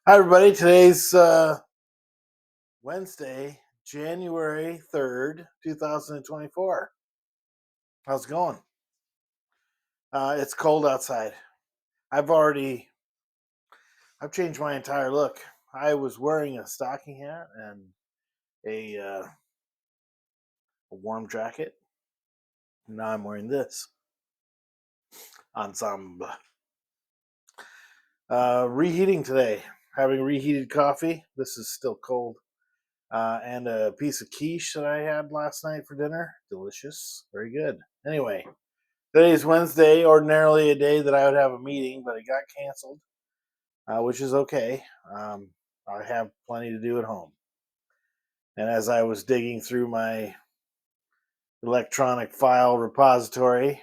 Hi, everybody. Today's Wednesday, January 3rd, 2024. How's it going? It's cold outside. I've already, I've changed my entire look. I was wearing a stocking hat and a warm jacket. Now I'm wearing this ensemble. Reheating today. Having reheated coffee. This is still cold. And a piece of quiche that I had last night for dinner. Delicious. Very good. Anyway, today's Wednesday, ordinarily a day that I would have a meeting, but it got canceled, which is okay. I have plenty to do at home. And as I was digging through my electronic file repository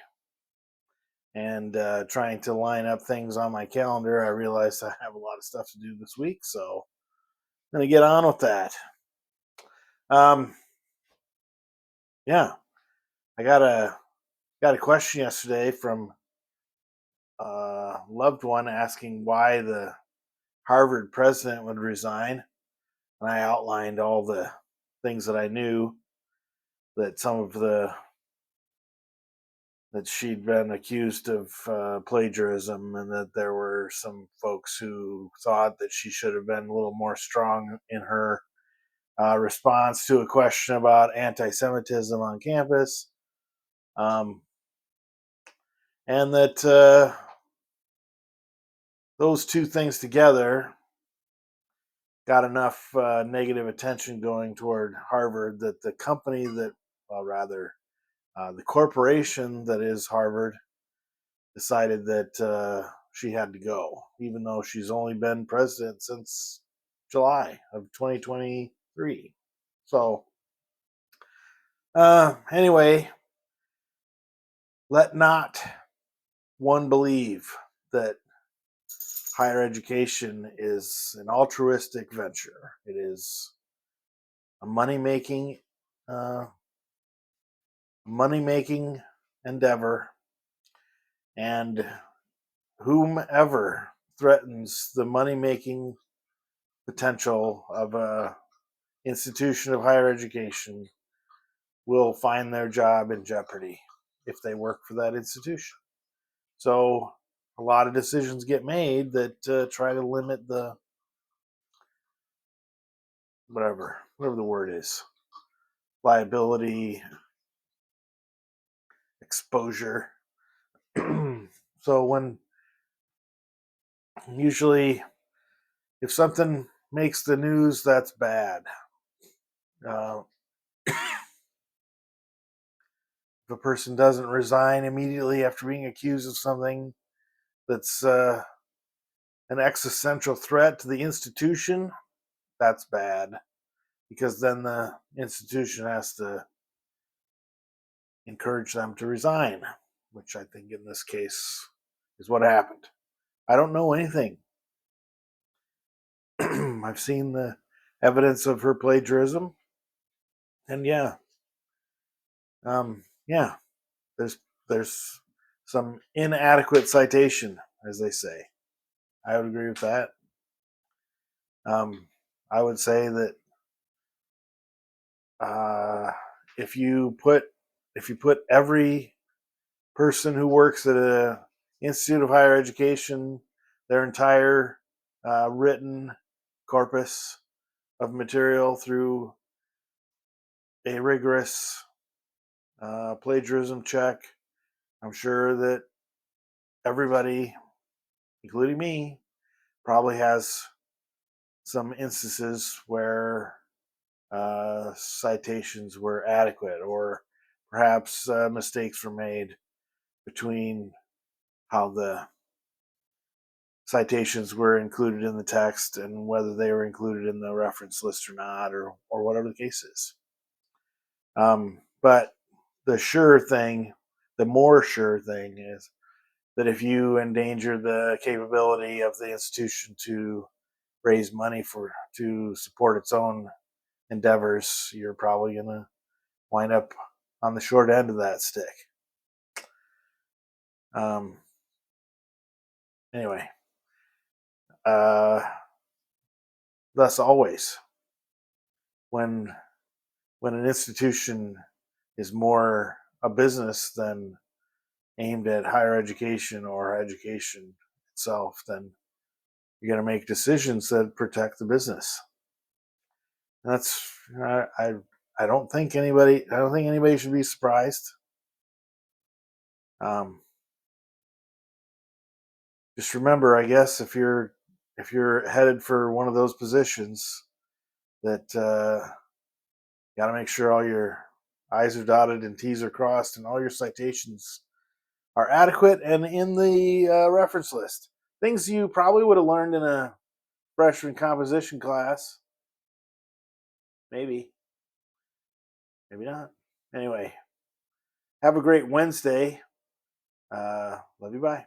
and trying to line up things on my calendar, I realized I have a lot of stuff to do this week, so I'm going to get on with that. Um, yeah, I got a question yesterday from a loved one asking why the Harvard president would resign. And I outlined all the things that I knew that that she'd been accused of plagiarism, and that there were some folks who thought that she should have been a little more strong in her response to a question about anti-Semitism on campus, um, and that those two things together got enough negative attention going toward Harvard that the company that, well, rather, the corporation that is Harvard decided that she had to go, even though she's only been president since July of 2023. So, anyway, let not one believe that higher education is an altruistic venture. It is a uh, money making endeavor, and whomever threatens the money making potential of a institution of higher education will find their job in jeopardy if they work for that institution. So a lot of decisions get made that try to limit the whatever the word is, liability, exposure. So when usually if something makes the news, that's bad. Uh, if a person doesn't resign immediately after being accused of something that's an existential threat to the institution, that's bad, because then the institution has to encourage them to resign, which I think in this case is what happened. I don't know anything. I've seen the evidence of her plagiarism, and yeah, there's some inadequate citation, as they say. I would agree with that. Um, I would say that uh, if you put every person who works at a institute of higher education, their entire written corpus of material through a rigorous plagiarism check, I'm sure that everybody, including me, probably has some instances where citations were adequate, or perhaps mistakes were made between how the citations were included in the text and whether they were included in the reference list or not, or whatever the case is. But the more sure thing is that if you endanger the capability of the institution to raise money to support its own endeavors, you're probably going to wind up on the short end of that stick. Um, anyway, uh, thus always when an institution is more a business than aimed at higher education or education itself, then you're going to make decisions that protect the business. And that's I don't think anybody should be surprised. Um, just remember, I guess, if you're headed for one of those positions, that got to make sure all your I's are dotted and T's are crossed, and all your citations are adequate and in the reference list. Things you probably would have learned in a freshman composition class. Maybe, maybe not. Anyway, have a great Wednesday. Love you. Bye.